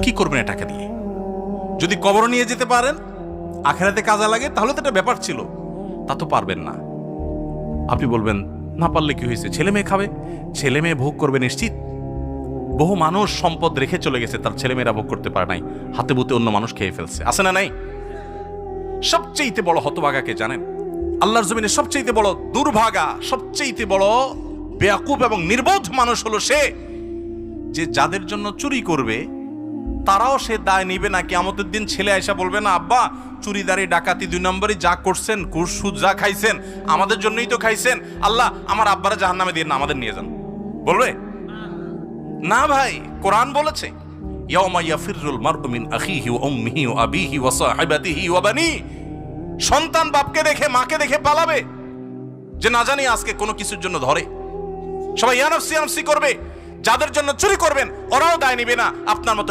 কি করবেন এ টাকা দিয়ে? যদি কবর নিয়ে যেতে পারেন, আখেরাতে কাজে লাগে, তাহলে তো একটা ব্যাপার ছিল। তা তো পারবেন না। আপনি বলবেন না পারলে কি হয়েছে, ছেলে মেয়ে খাবে, ছেলে মেয়ে ভোগ করবে নিশ্চিত। বহু মানুষ সম্পদ রেখে চলে গেছে, তার ছেলেমেয়েরা ভোগ করতে পারে নাই, হাতে বুতে অন্য মানুষ খেয়ে ফেলছে, আছে না নাই? সবচেয়ে বড় হতভাগাকে জানেন? আল্লাহর জমিনে সবচেয়ে বড় দুর্ভাগা, সবচেয়ে বড় বেয়াকুব এবং নির্বোধ মানুষ হলো সে, যে যাদের জন্য চুরি করবে তারাও সে দায় নিবে না। কিয়ামতের দিন ছেলে আয়সা বলবে না, আব্বা চুরিদারি ডাকাতি 2 নম্বরই যা করছেন, ঘুষ সুদ যা খাইছেন আমাদের জন্যই তো খাইছেন, আল্লাহ আমার আব্বারা জাহান্নামে দিয়ে না, আমাদের নিয়ে যান। বলবে না ভাই, কোরআন বলেছে ইয়াউমা ইয়াফিরুল মারউ মিন আখিহি ওয়া উম্মিহি ওয়া আবিহি ওয়া সাহিবাতিহি ওয়া বানি। সন্তান বাপকে দেখে মাকে দেখে পালাবে, যে না জানি আজকে কোনো কিছুর জন্য ধরে। সবাই ইয়া নাফসি করবে। যাদের জন্য চুরি করবেন ওরাও দায় নিবে না, আপনার মতো